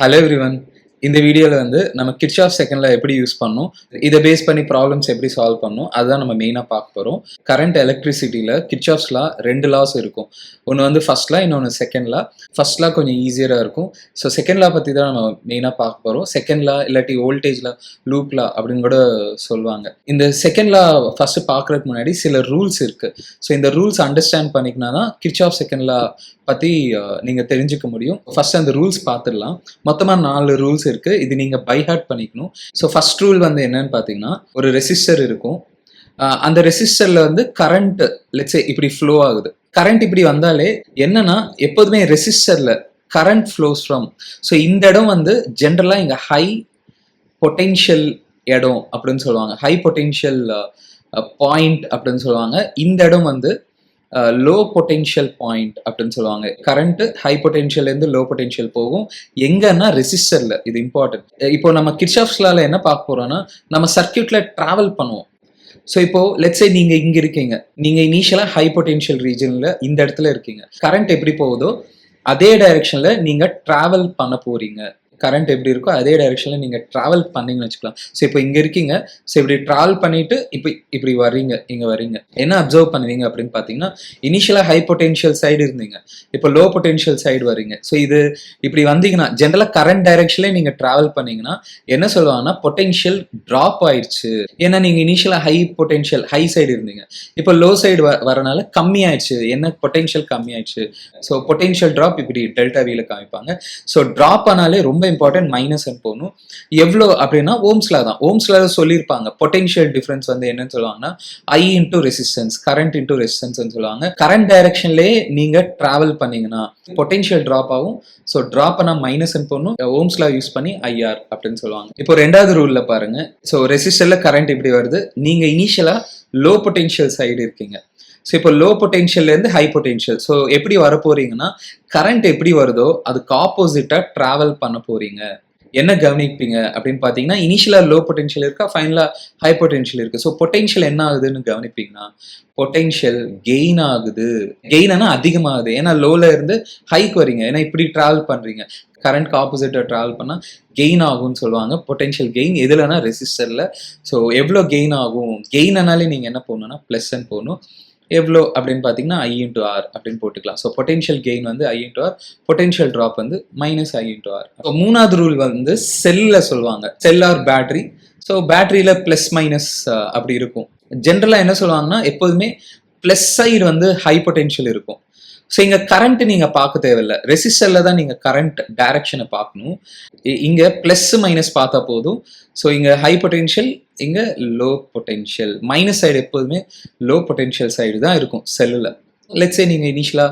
Hello everyone. இந்த வீடியோவில் வந்து நம்ம கிர்ச்சாஃப் செகண்ட் லா எப்படி யூஸ் பண்ணணும், இதை பேஸ் பண்ணி ப்ராப்ளம்ஸ் எப்படி சால்வ் பண்ணணும், அதுதான் நம்ம மெயினாக பார்க்க போகிறோம். கரண்ட் எலக்ட்ரிசிட்டியில் கிர்ச்சாஃப்ஸ் லா 2 லாஸ் இருக்கும். ஒன்று வந்து ஃபர்ஸ்ட் லா, இன்னொன்று செகண்ட் லா. ஃபர்ஸ்ட் லா கொஞ்சம் ஈஸியராக இருக்கும். ஸோ செகண்ட் லா பற்றி தான் நம்ம மெயினாக பார்க்க போகிறோம். செகண்ட் லா இல்லாட்டி வோல்டேஜ் லா, லூப் லா அப்படின்னு கூட சொல்லுவாங்க. இந்த செகண்ட் லா ஃபர்ஸ்ட் பார்க்குறதுக்கு முன்னாடி சில ரூல்ஸ் இருக்குது. ஸோ இந்த ரூல்ஸ் அண்டர்ஸ்டாண்ட் பண்ணிக்கினா தான் கிர்ச்சாஃப் செகண்ட் லா பற்றி நீங்கள் தெரிஞ்சுக்க முடியும். ஃபர்ஸ்ட் அந்த ரூல்ஸ் பார்த்துடலாம். மொத்தமாக 4 ரூல்ஸ் இருக்கு. இது நீங்க பை ஹார்ட் பண்ணிக்கணும். ஸோ ஃபர்ஸ்ட் ரூல் வந்து என்னன்னு பார்த்தீங்கன்னா, ஒரு ரெசிஸ்டர் இருக்கும். அந்த ரெசிஸ்டர்ல வந்து கரண்ட் லெட்ஸ் இப்படி ஃப்ளோ ஆகுது. கரண்ட் இப்படி வந்தாலே என்னன்னா, எப்போதுமே ரெசிஸ்டர்ல கரண்ட் ஃப்ளோஸ் ஃப்ரம். ஸோ இந்த இடம் வந்து ஜென்ரலா இங்க ஹை பொட்டென்ஷியல் இடம் அப்படின்னு சொல்லுவாங்க. ஹை பொட்டென்ஷியல் பாயிண்ட் அப்படின்னு சொல்லுவாங்க. இந்த இடம் வந்து லோ பொட்டென்ஷியல் பாயிண்ட் அப்படின்னு சொல்லுவாங்க. கரண்ட் ஹை பொட்டென்ஷியல்லேருந்து லோ பொட்டென்ஷியல் போகும். எங்கன்னா ரெசிஸ்டர்ல. இது இம்பார்ட்டன்ட். இப்போ நம்ம கிர்ச்சாஃப்ஸ் லால என்ன பார்க்க போறோம்னா, நம்ம சர்க்கியூட்ல டிராவல் பண்ணுவோம். ஸோ இப்போ லெட்ஸ் சே நீங்க இங்க இருக்கீங்க. நீங்க இனிஷியலா ஹை பொட்டென்ஷியல் ரீஜன்ல இந்த இடத்துல இருக்கீங்க. கரண்ட் எப்படி போகுதோ அதே டைரக்ஷன்ல நீங்க டிராவல் பண்ண போறீங்க. கரண்ட் எப்படி இருக்கோ அதே டைரக்ஷன்ல நீங்க டிராவல் பண்ணீங்கன்னு வச்சுக்கலாம். ஸோ இப்போ இங்க இருக்கீங்க. ஸோ இப்படி டிராவல் பண்ணிட்டு இப்போ இப்படி வர்றீங்க, இங்க வர்றீங்க. என்ன அப்சர்வ் பண்ணுவீங்க அப்படின்னு பாத்தீங்கன்னா, இனிஷியலா ஹை பொட்டென்ஷியல் சைடு இருந்தீங்க, இப்போ லோ பொட்டென்ஷியல் சைடு வரீங்க. ஸோ இது இப்படி வந்தீங்கன்னா ஜென்ரலா கரண்ட் டைரக்ஷன்ல நீங்க டிராவல் பண்ணீங்கன்னா என்ன சொல்லுவாங்கன்னா, பொட்டென்ஷியல் டிராப் ஆயிடுச்சு. ஏன்னா நீங்க இனிஷியலா ஹை பொட்டென்ஷியல் ஹை சைடு இருந்தீங்க, இப்போ லோ சைடு வரனால கம்மி ஆயிடுச்சு. என்ன பொட்டென்ஷியல் கம்மி ஆயிடுச்சு. ஸோ பொட்டென்ஷியல் டிராப் இப்படி டெல்டா வீல காமிப்பாங்க. ஸோ டிராப் ஆனாலே ரொம்ப இம்பார்ட்டன்ட் மைனஸ் போகணும். எவ்வளோ அப்படின்னா ஓம்ஸ்ல தான். ஓம்ஸ்ல சொல்லியிருப்பாங்க பொட்டென்ஷியல் டிஃபரன்ஸ் வந்து என்னன்னு சொல்லுவாங்கன்னா, I into resistance, current into resistance சொல்லுவாங்க. கரண்ட் டைரக்ஷன்லேயே நீங்க டிராவல் பண்ணீங்கன்னா பொட்டென்ஷியல் டிராப் ஆகும். ஸோ டிராப் பண்ணா மைனஸ் போடணும். ஓம்ஸ்ல யூஸ் பண்ணி ஐஆர் அப்படின்னு சொல்லுவாங்க. இப்போ ரெண்டாவது ரூல்ல பாருங்க. ஸோ ரெசிஸ்டர்ல கரண்ட் இப்படி வருது. நீங்க இனிஷியலா லோ பொட்டென்ஷியல் சைடு இருக்கீங்க. ஸோ இப்போ லோ பொட்டென்ஷியல்லேருந்து ஹை பொட்டென்ஷியல். ஸோ எப்படி வர போறீங்கன்னா, கரண்ட் எப்படி வருதோ அதுக்கு ஆப்போசிட்டா டிராவல் பண்ண போறீங்க. என்ன கவனிப்பீங்க அப்படின்னு பார்த்தீங்கன்னா, இனிஷியலா லோ பொட்டென்ஷியல் இருக்கா, ஃபைனலா ஹை பொட்டென்ஷியல் இருக்கு. ஸோ பொட்டென்ஷியல் என்ன ஆகுதுன்னு கவனிப்பீங்கன்னா, பொட்டென்ஷியல் கெயின் ஆகுது. கெயினா அதிகமாகுது. ஏன்னா லோல இருந்து ஹைக்கு வரீங்க. ஏன்னா இப்படி டிராவல் பண்றீங்க. கரண்ட்க்கு ஆப்போசிட்டா டிராவல் பண்ணா கெயின் ஆகும்னு சொல்லுவாங்க. பொட்டென்ஷியல் கெயின் எதுலனா ரெசிஸ்டர்ல. ஸோ எவ்வளோ கெயின் ஆகும், கெயினாலே நீங்க என்ன போடணும்னா பிளஸ் போடணும். எவ்வளோ அப்படின்னு பார்த்தீங்கன்னா ஐ இன்டூ ஆர் அப்படின்னு போட்டுக்கலாம். ஸோ பொட்டென்ஷியல் கெயின் வந்து I into R, potential drop வந்து minus I into R. So மூணாவது ரூல் வந்து செல்ல சொல்லுவாங்க. Cell or battery. ஸோ பேட்டரியில பிளஸ் மைனஸ் அப்படி இருக்கும். ஜென்ரலாக என்ன சொல்லுவாங்கன்னா, எப்போதுமே பிளஸ் சைடு வந்து ஹை பொட்டென்ஷியல் இருக்கும். ஸோ இங்க கரண்ட் நீங்க பார்க்க தேவையில்லை. ரெசிஸ்டர்ல தான் நீங்க கரண்ட் டைரக்ஷனை பார்க்கணும். இங்க பிளஸ் மைனஸ் பார்த்தா போதும். ஸோ இங்க ஹை பொட்டென்ஷியல், இங்க லோ பொட்டென்ஷியல். மைனஸ் சைடு எப்போதுமே லோ பொட்டென்ஷியல் சைடு தான் இருக்கும் செல்லுல. லெட்ஸ் சே நீங்க இனிஷியலா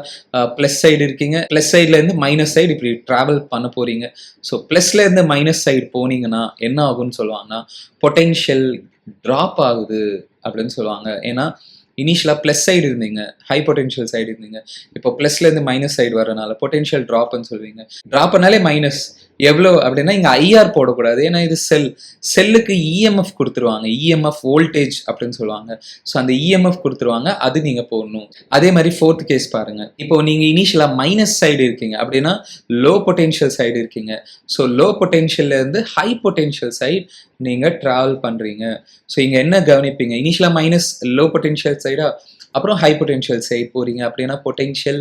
பிளஸ் சைடு இருக்கீங்க. பிளஸ் சைட்ல இருந்து மைனஸ் சைடு இப்படி டிராவல் பண்ண போறீங்க. ஸோ பிளஸ்ல இருந்து மைனஸ் சைடு போனீங்கன்னா என்ன ஆகும்னு சொல்லுவாங்கன்னா, பொட்டென்ஷியல் டிராப் ஆகுது அப்படின்னு சொல்லுவாங்க. ஏன்னா இனிஷியலா பிளஸ் சைடு இருந்தீங்க, ஹை பொட்டென்ஷியல் சைடு இருந்தீங்க. இப்போ பிளஸ்ல இருந்து மைனஸ் சைடு வரனால பொட்டென்ஷியல் டிராப்னு சொல்லுவீங்க. டிராப் பண்ணாலே மைனஸ். எவ்வளோ அப்படின்னா இங்க ஐஆர் போடக்கூடாது. ஏன்னா இது செல்லுக்கு இஎம்எஃப் கொடுத்துருவாங்க. இஎம்எஃப் வோல்டேஜ் அப்படின்னு சொல்லுவாங்க. ஸோ அந்த இஎம்எஃப் கொடுத்துருவாங்க, அது நீங்க போடணும். அதே மாதிரி ஃபோர்த் கேஸ் பாருங்க. இப்போ நீங்க இனிஷியலா மைனஸ் சைடு இருக்கீங்க அப்படின்னா லோ பொட்டென்ஷியல் சைடு இருக்கீங்க. ஸோ லோ பொட்டென்ஷியல்ல இருந்து ஹை பொட்டென்ஷியல் சைடு நீங்க டிராவல் பண்றீங்க. ஸோ இங்க என்ன கவனிப்பீங்க, இனிஷியலா மைனஸ் லோ பொட்டென்ஷியல் சைடா, அப்புறம் ஹை பொட்டென்ஷியல் சைடு போறீங்க அப்படின்னா பொட்டென்ஷியல்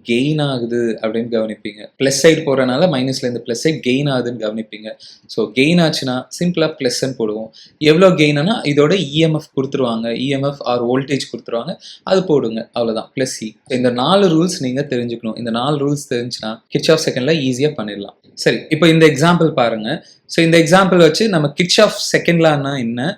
கெயின் ஆகுது அப்படின்னு கவனிப்பீங்க. பிளஸ் சைடு போறதுனால மைனஸ்ல இருந்து பிளஸ் சைடு கெயின் ஆகுதுன்னு கவனிப்பீங்க. ஸோ கெயின் ஆச்சுன்னா சிம்பிளா பிளஸ் போடுவோம். எவ்வளோ கெயினா இதோட இஎம்எஃப் கொடுத்துருவாங்க, இஎம்எஃப் ஆர் வோல்டேஜ் கொடுத்துருவாங்க, அது போடுங்க. அவ்வளோதான், பிளஸ் சி. இந்த 4 ரூல்ஸ் நீங்க தெரிஞ்சுக்கணும். இந்த 4 ரூல்ஸ் தெரிஞ்சுன்னா கிர்ச்சாஃப் செகண்ட்ல ஈஸியா பண்ணிடலாம். சரி, இப்போ இந்த எக்ஸாம்பிள் பாருங்க. ஸோ இந்த எக்ஸாம்பிள் வச்சு நம்ம கிர்ச்சாஃப் செகண்ட் லான்னா என்ன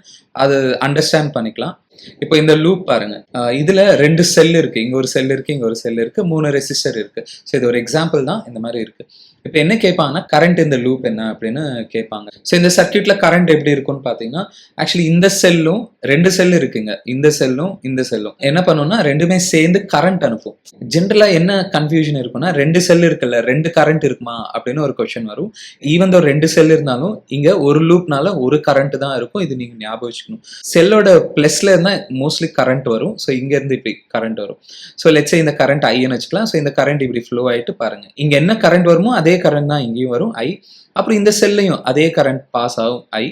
அது அண்டர்ஸ்டாண்ட் பண்ணிக்கலாம். இப்போ இந்த லூப் பாருங்க. இதுல 2 செல் இருக்கு. இங்க ஒரு செல் இருக்கு, இங்க ஒரு செல் இருக்கு, 3 ரெசிஸ்டர் இருக்கு. ஸோ இது ஒரு எக்ஸாம்பிள் தான். இந்த மாதிரி இருக்கு. இப்போ என்ன கேட்பாங்கன்னா, கரண்ட் இந்த லூப் என்ன அப்படின்னு கேட்பாங்க. ஸோ இந்த சர்க்கியூட்ல கரண்ட் எப்படி இருக்கும்னு பார்த்தீங்கன்னா, ஆக்சுவலி இந்த செல்லும் 2 செல் இருக்குங்க. இந்த செல்லும் இந்த செல்லும் என்ன பண்ணும்னா ரெண்டுமே சேர்ந்து கரண்ட் அனுப்பும். ஜென்ரலா என்ன கன்ஃபியூஷன் இருக்குன்னா, 2 செல் இருக்குல்ல, 2 கரண்ட் இருக்குமா அப்படின்னு ஒரு கொஸ்டின் வரும். ஈவன் தோ 2 செல் இருந்தாலும் இங்க ஒரு லூப்னால ஒரு கரண்ட் தான் இருக்கும். இது நீங்க ஞாபகம் வச்சுக்கணும். செல்லோட பிளஸ்ல இருந்தா தான் மோஸ்ட்லி கரண்ட் வரும். ஸோ இங்கேருந்து இப்படி கரண்ட் வரும். ஸோ லெட்ஸே இந்த கரண்ட் ஐன்னு வச்சுக்கலாம். ஸோ இந்த கரண்ட் இப்படி ஃப்ளோ ஆகிட்டு பாருங்க, இங்கே என்ன கரண்ட் வருமோ அதே கரண்ட் தான் இங்கேயும் வரும் ஐ. அப்புறம் இந்த செல்லையும் அதே கரண்ட் பாஸ் ஆகும் ஐ.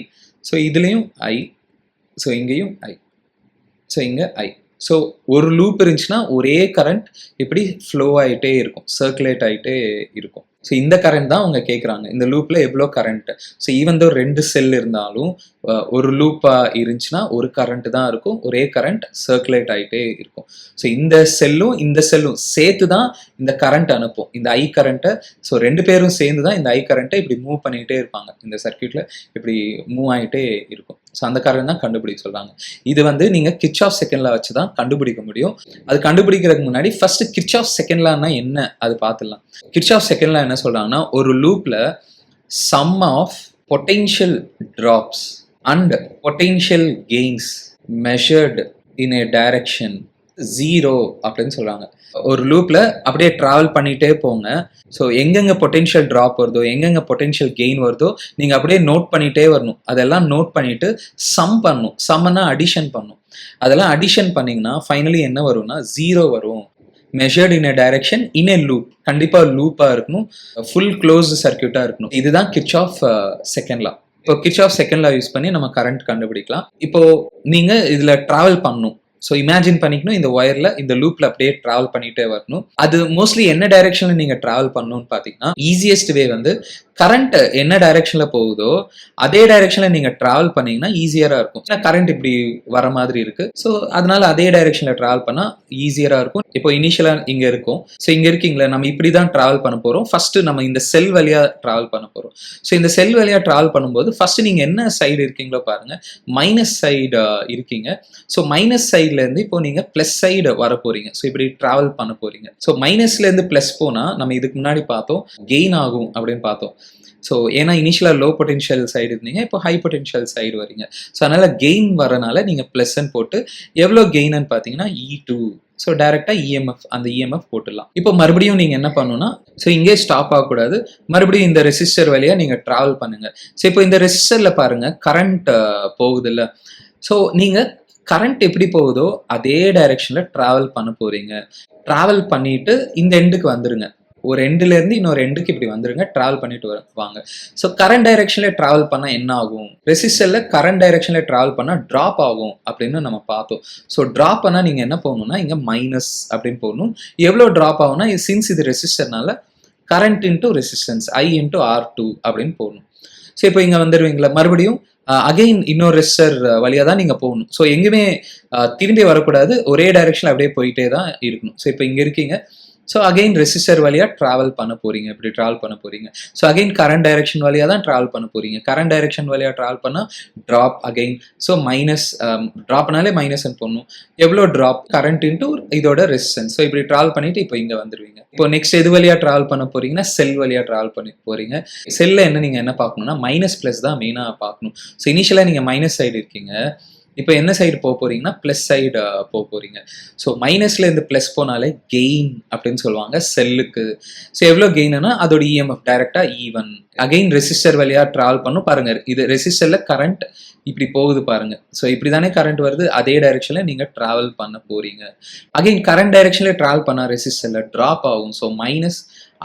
ஸோ இதுலேயும் ஐ. ஸோ இங்கேயும் ஐ. ஸோ இங்கே ஐ. ஸோ ஒரு லூப் இருந்துச்சுன்னா ஒரே கரண்ட் இப்படி ஃப்ளோ ஆகிட்டே இருக்கும், சர்க்குலேட் ஆகிட்டே இருக்கும். ஸோ இந்த கரண்ட் தான் அவங்க கேட்குறாங்க, இந்த லூப்பில் எவ்வளோ கரண்ட். ஸோ ஈவன் தோ 2 செல் இருந்தாலும் ஒரு லூப்பாக இருந்துச்சுன்னா ஒரு கரண்ட் தான் இருக்கும், ஒரே கரண்ட் சர்க்குலேட் ஆகிட்டே இருக்கும். ஸோ இந்த செல்லும் சேர்த்து தான் இந்த கரண்ட் அனுப்பும், இந்த ஐ கரண்ட்டை. ஸோ 2 பேரும் சேர்ந்து தான் இந்த ஐ கரண்ட்டை இப்படி மூவ் பண்ணிகிட்டே இருப்பாங்க, இந்த சர்க்யூட்டில் இப்படி மூவ் ஆகிட்டே இருக்கும். ஸோ அந்த கரண்ட் தான் கண்டுபிடிக்க சொல்கிறாங்க. இது வந்து நீங்கள் கிர்ச்சாஃப் செகண்ட் லா வச்சு தான் கண்டுபிடிக்க முடியும். அது கண்டுபிடிக்கிறதுக்கு முன்னாடி ஃபர்ஸ்ட் கிர்ச்சாஃப் செகண்ட் லான்னா என்ன அது பார்த்துடலாம். கிர்ச்சாஃப் செகண்ட் லா என்ன சொல்கிறாங்கன்னா, ஒரு லூப்பில் sum of potential drops and potential gains measured in a direction 0 அப்படின்னு சொல்கிறாங்க. ஒரு லூப்பில் அப்படியே ட்ராவல் பண்ணிகிட்டே போங்க. ஸோ எங்கெங்கே பொட்டென்ஷியல் ட்ராப் வருதோ, எங்கெங்கே பொட்டென்ஷியல் கெயின் வருதோ நீங்கள் அப்படியே நோட் பண்ணிகிட்டே வரணும். அதெல்லாம் நோட் பண்ணிவிட்டு சம் பண்ணணும். சம்னா அடிஷன் பண்ணணும். அதெல்லாம் அடிஷன் பண்ணிங்கன்னா ஃபைனலி என்ன வரும்னா 0 வரும். மெஷர்ட் இன் எ டைரக்ஷன் இன் எ லூப். கண்டிப்பாக லூப்பாக இருக்கணும், ஃபுல் க்ளோஸ்டு சர்க்யூட்டாக இருக்கணும். இதுதான் கிர்ச்சாஃப் செகண்ட் லா. இப்போ கிர்ச்சாஃப் செகண்ட் லா யூஸ் பண்ணி நம்ம கரண்ட் கண்டுபிடிக்கலாம். இப்போ நீங்கள் இதில் ட்ராவல் பண்ணணும். ஸோ இமேஜின் பண்ணிக்கணும், இந்த ஒயரில் இந்த லூப்பில் அப்படியே ட்ராவல் பண்ணிகிட்டே வரணும். அது மோஸ்ட்லி என்ன டைரக்ஷனில் நீங்கள் ட்ராவல் பண்ணணும்னு பார்த்தீங்கன்னா, ஈஸியஸ்ட் வே வந்து கரண்ட் என்ன டைரக்ஷனில் போகுதோ அதே டைரக்ஷனில் நீங்கள் ட்ராவல் பண்ணீங்கன்னா ஈஸியராக இருக்கும். ஏன்னா கரண்ட் இப்படி வர மாதிரி இருக்குது. ஸோ அதனால அதே டைரக்ஷனில் ட்ராவல் பண்ணால் ஈஸியராக இருக்கும். இப்போ இனிஷியலாக இங்கே இருக்கும். ஸோ இங்கே இருக்கீங்களா, நம்ம இப்படி தான் ட்ராவல் பண்ண போகிறோம். ஃபஸ்ட்டு நம்ம இந்த செல் வழியாக ட்ராவல் பண்ண போகிறோம். ஸோ இந்த செல் வழியாக ட்ராவல் பண்ணும்போது ஃபஸ்ட்டு நீங்கள் என்ன சைடு இருக்கீங்களோ பாருங்கள், மைனஸ் சைடு இருக்கீங்க. ஸோ மைனஸ் சைட்லேருந்து இப்போ நீங்கள் ப்ளஸ் சைடு வர போகிறீங்க. ஸோ இப்படி ட்ராவல் பண்ண போகிறீங்க. ஸோ மைனஸ்லேருந்து ப்ளஸ் போனால் நம்ம இதுக்கு முன்னாடி பார்த்தோம் கெயின் ஆகும் அப்படின்னு பார்த்தோம். ஸோ ஏன்னா இனிஷியலாக லோ பொட்டென்ஷியல் சைடு இருந்தீங்க, இப்போ ஹை பொட்டென்ஷியல் சைடு வரீங்க. ஸோ அதனால் கெயின் வரனால நீங்கள் ப்ளஸ்ன்னு போட்டு எவ்வளோ கெயின்னு பார்த்தீங்கன்னா E2. ஸோ டைரெக்டாக இஎம்எஃப், அந்த இஎம்எஃப் போட்டுடலாம். இப்போ மறுபடியும் நீங்கள் என்ன பண்ணணும்னா, ஸோ இங்கே ஸ்டாப் ஆகக்கூடாது, மறுபடியும் இந்த ரெசிஸ்டர் வழியாக நீங்கள் ட்ராவல் பண்ணுங்கள். ஸோ இப்போ இந்த ரெசிஸ்டரில் பாருங்கள் கரண்ட் போகுது இல்லை. ஸோ நீங்கள் கரண்ட் எப்படி போகுதோ அதே டைரக்ஷனில் ட்ராவல் பண்ண போகிறீங்க. ட்ராவல் பண்ணிவிட்டு இந்த எண்டுக்கு வந்துடுங்க. ஒரு எண்டுலேருந்து இன்னொரு எண்டுக்கு இப்படி வந்துருங்க, ட்ராவல் பண்ணிட்டு வாங்க. ஸோ கரண்ட் டைரக்ஷனில் ட்ராவல் பண்ணால் என்ன ஆகும், ரெசிஸ்டரில் கரண்ட் டைரக்ஷனில் ட்ராவல் பண்ணால் ட்ராப் ஆகும் அப்படின்னு நம்ம பார்த்தோம். ஸோ ட்ராப் பண்ணால் நீங்கள் என்ன போகணும்னா இங்கே மைனஸ் அப்படின்னு போகணும். எவ்வளோ ட்ராப் ஆகும்னா, சின்ஸ் இது ரெசிஸ்டர்னால current into resistance I into R2 அப்படின்னு போகணும். ஸோ இப்போ இங்கே வந்துடுவீங்களா, மறுபடியும் அகெயின் இன்னொரு ரெசிஸ்டர் வழியாக தான் நீங்கள் போகணும். ஸோ எங்கேயுமே திரும்பி வரக்கூடாது, ஒரே டைரக்ஷனில் அப்படியே போயிட்டே தான் இருக்கணும். ஸோ இப்போ இங்கே இருக்கீங்க. ஸோ அகெயின் ரெசிஸ்டர் வழியாக ட்ராவல் பண்ண போகிறீங்க, இப்படி ட்ராவல் பண்ண போகிறீங்க. ஸோ அகெயின் கரண்ட் டைரக்ஷன் வழியாக தான் ட்ராவல் பண்ண போகிறீங்க. கரண்ட் டைரக்ஷன் வழியாக ட்ராவல் பண்ணால் ட்ராப் அகெயின். ஸோ மைனஸ், ட்ராப்னாலே மைனஸ்ன்னு போடணும். எவ்வளோ ட்ராப், கரண்ட் இன்ட்டு இதோட ரெசிஸ்டன்ஸ். ஸோ இப்படி ட்ராவல் பண்ணிவிட்டு இப்போ இங்கே வந்துடுவீங்க. இப்போ நெக்ஸ்ட் எது வழியாக ட்ராவல் பண்ண போகிறீங்கன்னா செல் வழியாக ட்ராவல் பண்ணி போகிறீங்க. செல்லில் என்ன நீங்கள் என்ன பார்க்கணுன்னா மைனஸ் ப்ளஸ் தான் மெயினாக பார்க்கணும். ஸோ இனிஷியலாக நீங்கள் மைனஸ் சைடு இருக்கீங்க, இப்போ என்ன சைடு போக போகிறீங்கன்னா ப்ளஸ் சைடு போக போகிறீங்க. ஸோ மைனஸ்லேருந்து ப்ளஸ் போனாலே கெயின் அப்படின்னு சொல்லுவாங்க செல்லுக்கு. ஸோ எவ்வளோ கெயின்னா அதோட இஎம்எஃப் டைரெக்டாக E1. அகெயின் ரெசிஸ்டர் வழியாக ட்ராவல் பண்ணும் பாருங்கள். இது ரெசிஸ்டரில் கரண்ட் இப்படி போகுது பாருங்கள். ஸோ இப்படி தானே கரண்ட் வருது, அதே டைரெக்ஷனில் நீங்கள் ட்ராவல் பண்ண போகிறீங்க. அகெயின் கரண்ட் டைரெக்ஷனில் ட்ராவல் பண்ணால் ரெசிஸ்டரில் ட்ராப் ஆகும். ஸோ மைனஸ்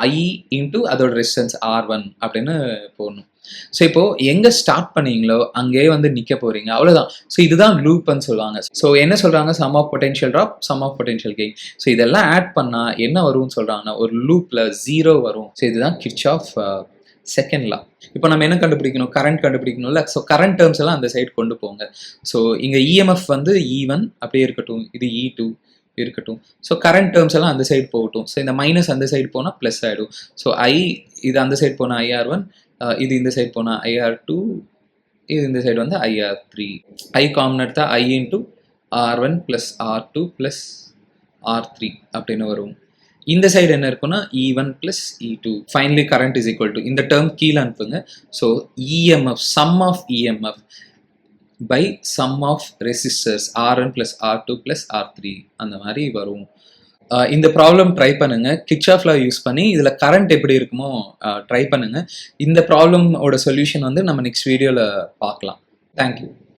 I இன்ட்டு அதோட ரெசிஸ்டன்ஸ் R1 அப்படின்னு போடணும். ஸோ இப்போ எங்கே ஸ்டார்ட் பண்ணீங்களோ அங்கேயே வந்து நிற்க போகிறீங்க, அவ்வளோதான். ஸோ இதுதான் லூப்னு சொல்லுவாங்க. ஸோ என்ன சொல்கிறாங்க, sum of potential drop, sum of potential gain. So இதெல்லாம் ஆட் பண்ணால் என்ன வரும்னு சொல்கிறாங்கன்னா ஒரு லூப்பில் 0 வரும். ஸோ இதுதான் கிர்ச்சாஃப் செகண்ட் லா. இப்போ நம்ம என்ன கண்டுபிடிக்கணும், கரண்ட் கண்டுபிடிக்கணும்ல. ஸோ கரண்ட் டேர்ம்ஸ் எல்லாம் அந்த சைடு கொண்டு போங்க. ஸோ இங்கே இஎம்எஃப் வந்து E1 அப்படியே இருக்கட்டும், இது E2 இருக்கட்டும். ஸோ கரண்ட் டேர்ம்ஸ் எல்லாம் அந்த சைடு போகட்டும். ஸோ இந்த மைனஸ் அந்த சைடு போனால் ப்ளஸ் ஆகிடும். ஸோ இது அந்த சைடு போனால் IR1, இது இந்த சைடு போனால் IR2, இது இந்த சைடு வந்து IR3. காமன் எடுத்தால் I into R1 plus R2 plus R3 அப்படின்னு வரும். இந்த சைடு என்ன இருக்குன்னா E1 plus E2. Finally current is equal to இந்த டேர்ம் கீழே அனுப்புங்க. So EMF, sum of EMF by sum of resistors R1 plus R2 plus R3 அந்த மாதிரி வரும். இந்த ப்ராப்ளம் ட்ரை பண்ணுங்க, கிர்ச்சாஃப் லா யூஸ் பண்ணி இதில் கரண்ட் எப்படி இருக்குமோ ட்ரை பண்ணுங்க. இந்த ப்ராப்ளமோட சொல்யூஷன் வந்து நம்ம நெக்ஸ்ட் வீடியோவில் பார்க்கலாம். தேங்க்யூ.